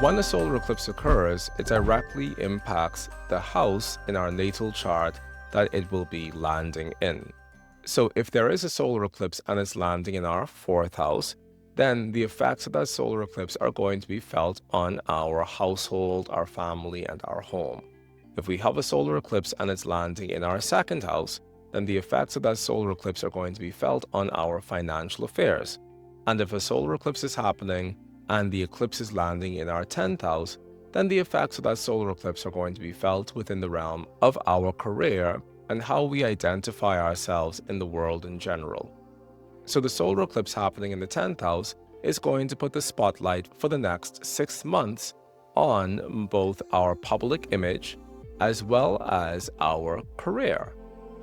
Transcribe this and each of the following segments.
When a solar eclipse occurs, it directly impacts the house in our natal chart that it will be landing in. So if there is a solar eclipse and it's landing in our fourth house, then the effects of that solar eclipse are going to be felt on our household, our family, and our home. If we have a solar eclipse and it's landing in our second house, then the effects of that solar eclipse are going to be felt on our financial affairs. And if a solar eclipse is happening and the eclipse is landing in our 10th house, then the effects of that solar eclipse are going to be felt within the realm of our career and how we identify ourselves in the world in general. So the solar eclipse happening in the 10th house is going to put the spotlight for the next 6 months on both our public image as well as our career,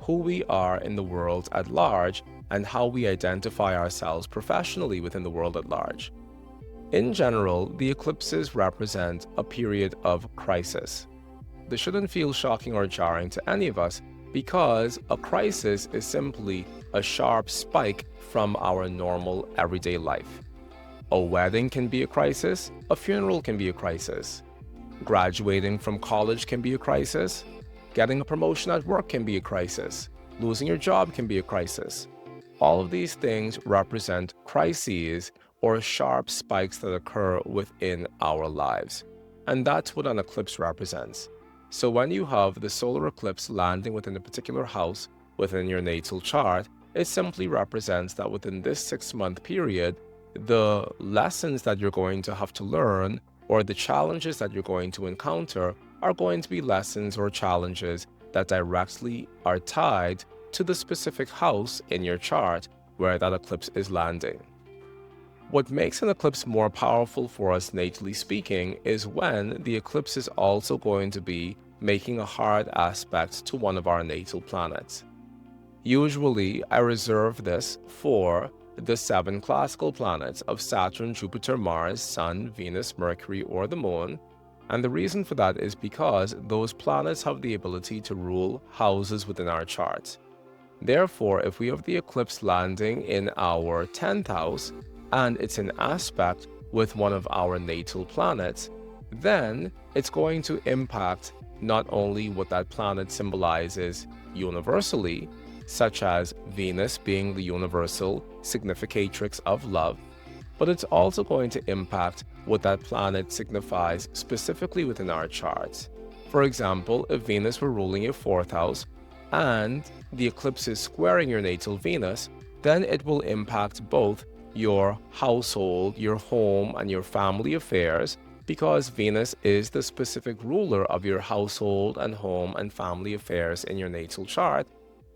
who we are in the world at large, and how we identify ourselves professionally within the world at large. In general, the eclipses represent a period of crisis. This shouldn't feel shocking or jarring to any of us because a crisis is simply a sharp spike from our normal everyday life. A wedding can be a crisis, a funeral can be a crisis. Graduating from college can be a crisis. Getting a promotion at work can be a crisis. Losing your job can be a crisis. All of these things represent crises or sharp spikes that occur within our lives. And that's what an eclipse represents. So when you have the solar eclipse landing within a particular house within your natal chart, it simply represents that within this 6-month period, the lessons that you're going to have to learn or the challenges that you're going to encounter are going to be lessons or challenges that directly are tied to the specific house in your chart where that eclipse is landing. What makes an eclipse more powerful for us natally speaking is when the eclipse is also going to be making a hard aspect to one of our natal planets. Usually, I reserve this for the 7 classical planets of Saturn, Jupiter, Mars, Sun, Venus, Mercury, or the Moon. And the reason for that is because those planets have the ability to rule houses within our charts. Therefore, if we have the eclipse landing in our 10th house and it's an aspect with one of our natal planets, then it's going to impact not only what that planet symbolizes universally, such as Venus being the universal significatrix of love, but it's also going to impact what that planet signifies specifically within our charts. For example, if Venus were ruling your 4th house and the eclipse is squaring your natal Venus, then it will impact both your household, your home, and your family affairs, because Venus is the specific ruler of your household and home and family affairs in your natal chart.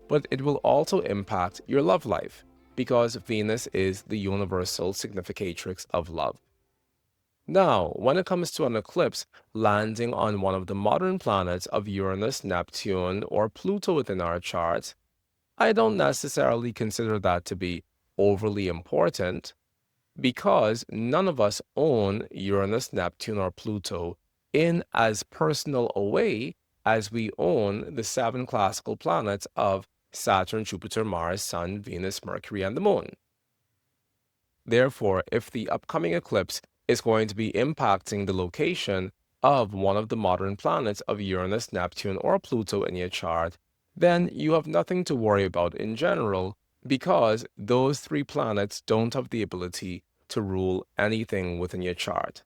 But it will also impact your love life, because Venus is the universal significatrix of love. Now, when it comes to an eclipse landing on one of the modern planets of Uranus, Neptune, or Pluto within our charts, I don't necessarily consider that to be overly important, because none of us own Uranus, Neptune, or Pluto in as personal a way as we own the 7 classical planets of Saturn, Jupiter, Mars, Sun, Venus, Mercury, and the Moon. Therefore, if the upcoming eclipse is going to be impacting the location of one of the modern planets of Uranus, Neptune, or Pluto in your chart, then you have nothing to worry about in general, because those 3 planets don't have the ability to rule anything within your chart.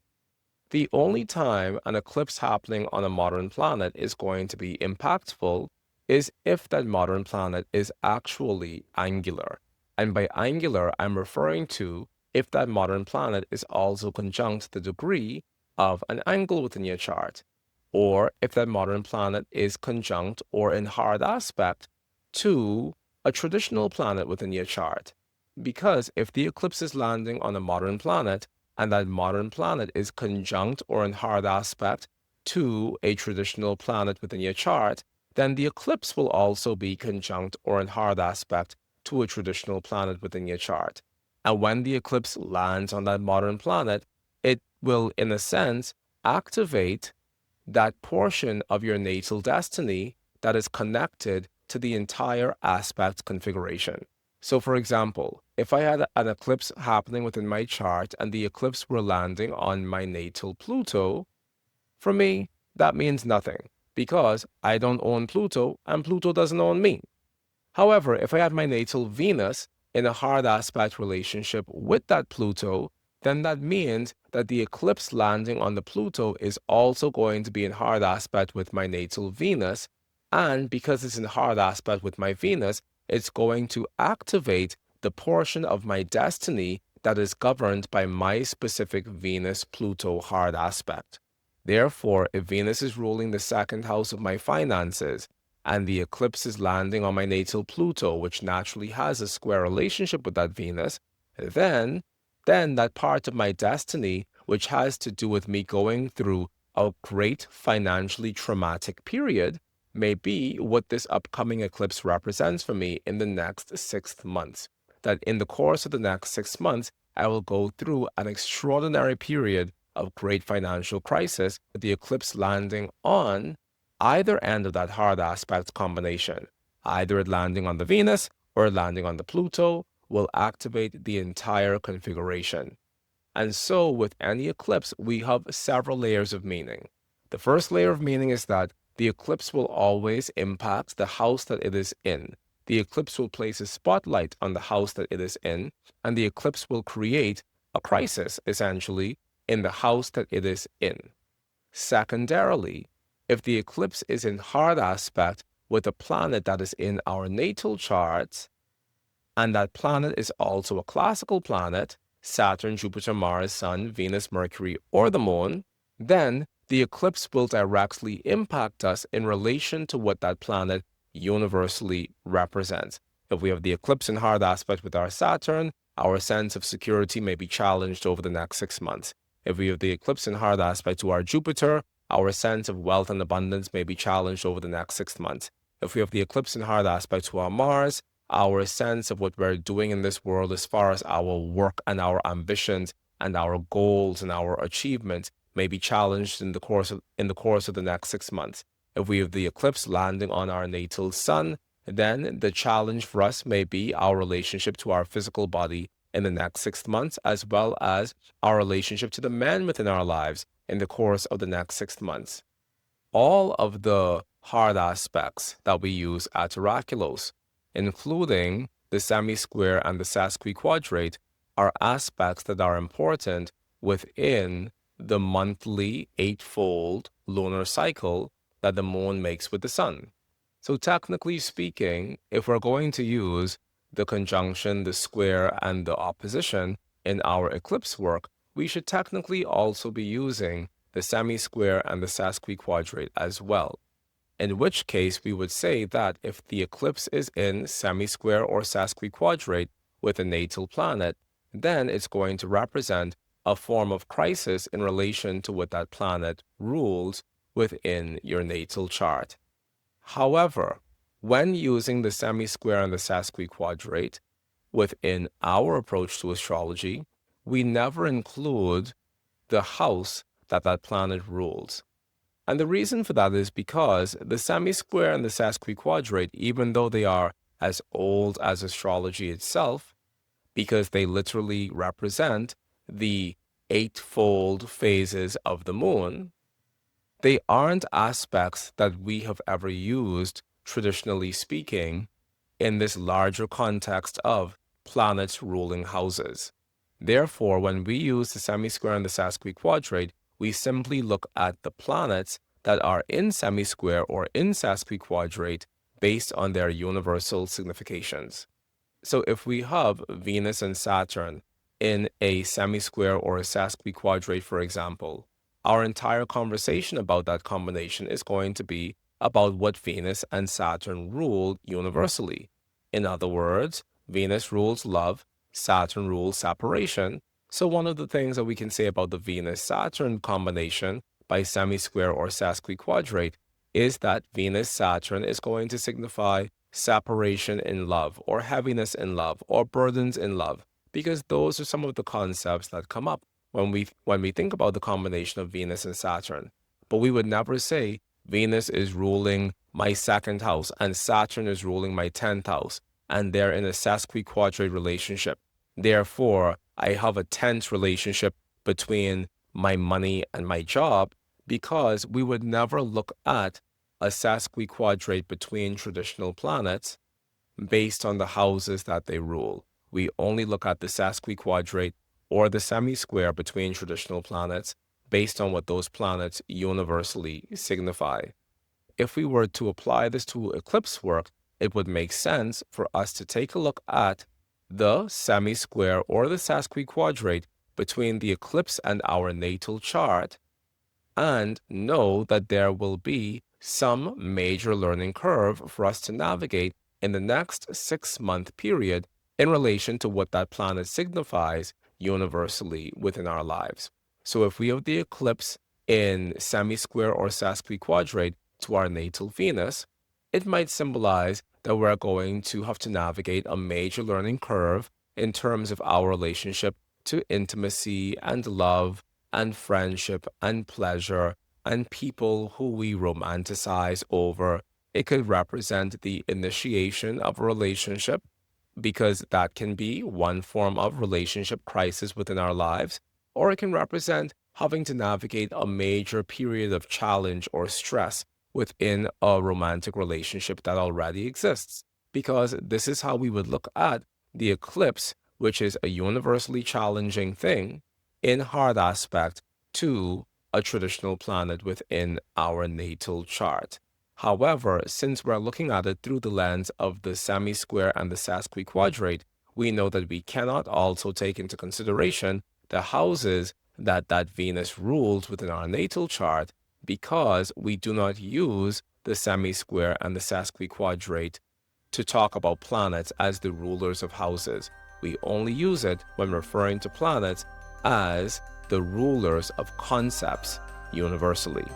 The only time an eclipse happening on a modern planet is going to be impactful is if that modern planet is actually angular. And by angular, I'm referring to if that modern planet is also conjunct the degree of an angle within your chart, or if that modern planet is conjunct or in hard aspect to a traditional planet within your chart. Because if the eclipse is landing on a modern planet and that modern planet is conjunct or in hard aspect to a traditional planet within your chart, then the eclipse will also be conjunct or in hard aspect to a traditional planet within your chart. And when the eclipse lands on that modern planet, it will, in a sense, activate that portion of your natal destiny that is connected to the entire aspect configuration. So for example, if I had an eclipse happening within my chart and the eclipse were landing on my natal Pluto, for me, that means nothing because I don't own Pluto and Pluto doesn't own me. However, if I had my natal Venus in a hard aspect relationship with that Pluto, then that means that the eclipse landing on the Pluto is also going to be in hard aspect with my natal Venus. And because it's in hard aspect with my Venus, it's going to activate the portion of my destiny that is governed by my specific Venus-Pluto hard aspect. Therefore, if Venus is ruling the second house of my finances, and the eclipse is landing on my natal Pluto, which naturally has a square relationship with that Venus, then that part of my destiny, which has to do with me going through a great financially traumatic period, may be what this upcoming eclipse represents for me in the next 6 months. That in the course of the next 6 months, I will go through an extraordinary period of great financial crisis, with the eclipse landing on either end of that hard aspect combination, either it landing on the Venus or landing on the Pluto, will activate the entire configuration. And so with any eclipse, we have several layers of meaning. The first layer of meaning is that the eclipse will always impact the house that it is in. The eclipse will place a spotlight on the house that it is in, and the eclipse will create a crisis, essentially, in the house that it is in. Secondarily, if the eclipse is in hard aspect with a planet that is in our natal charts, and that planet is also a classical planet, Saturn, Jupiter, Mars, Sun, Venus, Mercury, or the Moon, then the eclipse will directly impact us in relation to what that planet universally represents. If we have the eclipse in hard aspect with our Saturn, our sense of security may be challenged over the next 6 months. If we have the eclipse in hard aspect to our Jupiter, our sense of wealth and abundance may be challenged over the next 6 months. If we have the eclipse in hard aspect to our Mars, our sense of what we're doing in this world as far as our work and our ambitions and our goals and our achievements may be challenged in the course of the next 6 months. If we have the eclipse landing on our natal Sun, then the challenge for us may be our relationship to our physical body in the next 6 months, as well as our relationship to the men within our lives in the course of the next 6 months. All of the hard aspects that we use at Oraculos, including the semi-square and the sesquiquadrate, are aspects that are important within the monthly eightfold lunar cycle that the moon makes with the sun. So technically speaking, if we're going to use the conjunction, the square, and the opposition in our eclipse work, we should technically also be using the semi-square and the sesquiquadrate as well. In which case, we would say that if the eclipse is in semi-square or sesquiquadrate with a natal planet, then it's going to represent a form of crisis in relation to what that planet rules within your natal chart. However, when using the semi-square and the sesquiquadrate within our approach to astrology, we never include the house that that planet rules. And the reason for that is because the semi-square and the sesquiquadrate, even though they are as old as astrology itself, because they literally represent the eightfold phases of the moon, they aren't aspects that we have ever used, traditionally speaking, in this larger context of planets ruling houses. Therefore, when we use the semi-square and the sesquiquadrate, we simply look at the planets that are in semi-square or in sesquiquadrate based on their universal significations. So if we have Venus and Saturn in a semi-square or a sesquiquadrate, for example, our entire conversation about that combination is going to be about what Venus and Saturn rule universally. In other words, Venus rules love, Saturn rules separation. So one of the things that we can say about the Venus-Saturn combination by semi-square or sesquiquadrate is that Venus-Saturn is going to signify separation in love, or heaviness in love, or burdens in love, because those are some of the concepts that come up when we think about the combination of Venus and Saturn. But we would never say Venus is ruling my second house and Saturn is ruling my 10th house, and they're in a sesquiquadrate relationship. Therefore, I have a tense relationship between my money and my job, because we would never look at a sesquiquadrate between traditional planets based on the houses that they rule. We only look at the sesquiquadrate or the semi-square between traditional planets based on what those planets universally signify. If we were to apply this to eclipse work, it would make sense for us to take a look at the semi-square or the sesquiquadrate between the eclipse and our natal chart, and know that there will be some major learning curve for us to navigate in the next 6-month period in relation to what that planet signifies universally within our lives. So if we have the eclipse in semi-square or sesquiquadrate to our natal Venus, it might symbolize that we're going to have to navigate a major learning curve in terms of our relationship to intimacy and love and friendship and pleasure and people who we romanticize over. It could represent the initiation of a relationship, because that can be one form of relationship crisis within our lives, or it can represent having to navigate a major period of challenge or stress within a romantic relationship that already exists. Because this is how we would look at the eclipse, which is a universally challenging thing in hard aspect to a traditional planet within our natal chart. However, since we're looking at it through the lens of the semi-square and the sesquiquadrate, we know that we cannot also take into consideration the houses that Venus rules within our natal chart, because we do not use the semi-square and the sesquiquadrate to talk about planets as the rulers of houses. We only use it when referring to planets as the rulers of concepts universally.